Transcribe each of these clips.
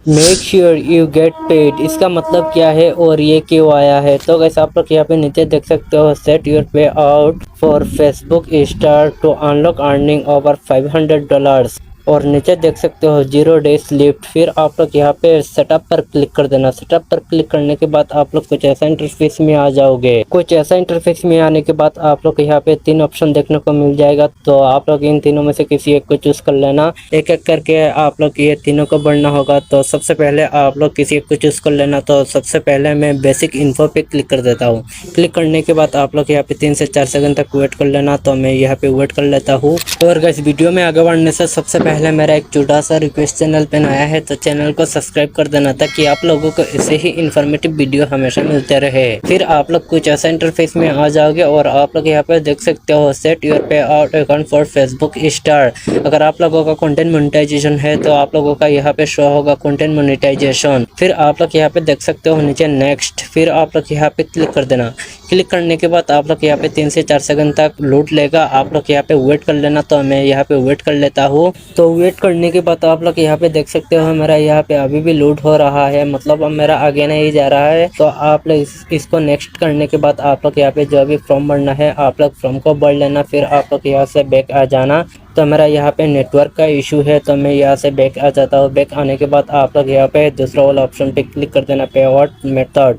Make sure you get paid, इसका मतलब क्या है और ये क्यों आया है? तो गाइस आप लोग यहाँ पे नीचे देख सकते हो, set your payout for Facebook star to unlock earning over $500, और नीचे देख सकते हो 0 डेज लिफ्ट। फिर आप लोग यहाँ पे सेटअप पर क्लिक कर देना। सेटअप पर क्लिक करने के बाद आप लोग कुछ ऐसा इंटरफेस में आ जाओगे। कुछ ऐसा इंटरफेस में आने के बाद आप लोग को यहाँ पे 3 ऑप्शन देखने को मिल जाएगा। तो आप लोग इन तीनों में से किसी एक को चूज कर लेना। एक एक करके आप लोग ये तीनों को बढ़ना होगा। तो सबसे पहले आप लोग किसी एक को चूज कर लेना। तो सबसे पहले मैं बेसिक इन्फो पे क्लिक कर देता हूँ। क्लिक करने के बाद आप लोग यहाँ पे 3 से 4 सेकंड तक वेट कर लेना। तो मैं यहाँ पे वेट कर लेता हूँ। और गाइस वीडियो में आगे बढ़ने से सबसे पहले मेरा एक छोटा सा रिक्वेस्ट, चैनल पे नया है तो चैनल को सब्सक्राइब कर देना, ताकि आप लोगों को ऐसे ही इन्फॉर्मेटिव वीडियो हमेशा मिलते रहे। फिर आप लोग कुछ ऐसा इंटरफेस में आ जाओगे और आप लोग यहाँ पे देख सकते हो, सेट योर पे out account for Facebook star. अगर आप लोगों का कंटेंट मोनेटाइजेशन है तो आप लोगों का यहाँ पे शो होगा कंटेंट मोनेटाइजेशन। फिर आप लोग यहाँ पे देख सकते हो नीचे नेक्स्ट। फिर आप लोग यहाँ पे क्लिक कर देना। क्लिक करने के बाद आप लोग यहाँ पे 3 से 4 सेकंड तक लोड लेगा। आप लोग यहाँ पे वेट कर लेना। तो मैं यहाँ पे वेट कर लेता हूँ। तो वेट करने के बाद आप लोग यहाँ पे देख सकते हो, मेरा यहाँ पे अभी भी लोड हो रहा है, मतलब अब मेरा आगे नहीं जा रहा है। तो आप लोग इसको नेक्स्ट करने के बाद आप लोग यहाँ पे जो भी फॉर्म भरना है आप लोग फॉर्म को भर लेना। फिर आप लोग यहाँ से बैक आ जाना। तो मेरा यहाँ पे नेटवर्क का इशू है तो मैं यहाँ से बैक आ जाता हूँ। बैक आने के बाद आप लोग यहाँ पे दूसरा वाला ऑप्शन पे क्लिक कर देना, पे आउट मेथड।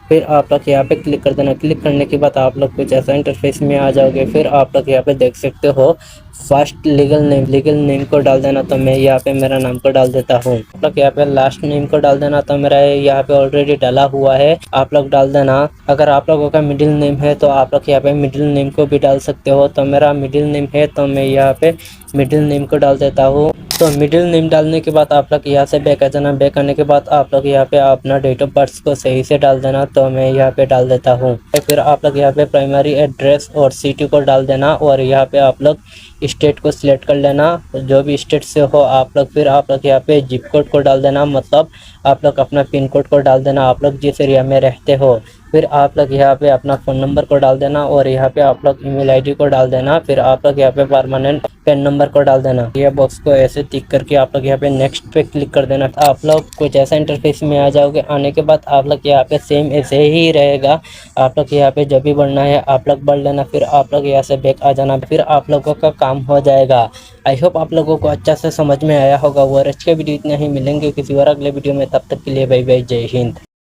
फिर आप लोग यहाँ पे क्लिक कर देना। क्लिक करने के बाद आप लोग कुछ ऐसा इंटरफेस में आ जाओगे। फिर आप लोग यहाँ पे देख सकते हो फर्स्ट लीगल नेम को डाल देना। तो मैं यहाँ पे मेरा नाम को डाल देता हूँ। आप लोग यहाँ पे लास्ट नेम को डाल देना। तो मेरा यहाँ पे ऑलरेडी डाला हुआ है, आप लोग डाल देना। अगर आप लोगों का मिडिल नेम है तो आप लोग यहाँ पे मिडिल नेम को भी डाल सकते हो। तो मेरा मिडिल नेम है तो मैं यहाँ पे मिडिल नेम को डाल देता हूँ। तो मिडिल नेम डालने के बाद आप लोग यहाँ से बैक आ जाना। बैक आने के बाद आप लोग यहाँ पे अपना डेट ऑफ बर्थ को सही से डाल देना। तो मैं यहाँ पे डाल देता हूँ। फिर आप लोग यहाँ पे प्राइमरी एड्रेस और सिटी को डाल देना। और यहाँ पे आप लोग स्टेट को सिलेक्ट कर लेना, जो भी स्टेट से हो आप लोग। फिर आप लोग यहाँ पे जिप कोड को डाल देना, मतलब आप लोग अपना पिन कोड को डाल देना, आप लोग जिस एरिया में रहते हो। फिर आप लोग यहाँ पे अपना फ़ोन नंबर को डाल देना और यहाँ पे आप लोग ईमेल आईडी को डाल देना। फिर आप लोग यहाँ पे परमानेंट पैन नंबर को डाल देना। ये बॉक्स को ऐसे टिक करके आप लोग यहाँ पे नेक्स्ट पे क्लिक कर देना। आप लोग कुछ ऐसा इंटरफेस में आ जाओगे। आने के बाद आप लोग यहाँ पे सेम ऐसे ही रहेगा। आप लोग यहाँ पे जो भी बढ़ना है आप लोग बढ़ लेना। फिर आप लोग यहाँ से बैक आ जाना। फिर आप लोगों का काम हो जाएगा। आई होप आप लोगों को अच्छा से समझ में आया होगा। और आज के वीडियो इतना ही, मिलेंगे किसी और अगले वीडियो में। तब तक के लिए बाय बाय, जय हिंद।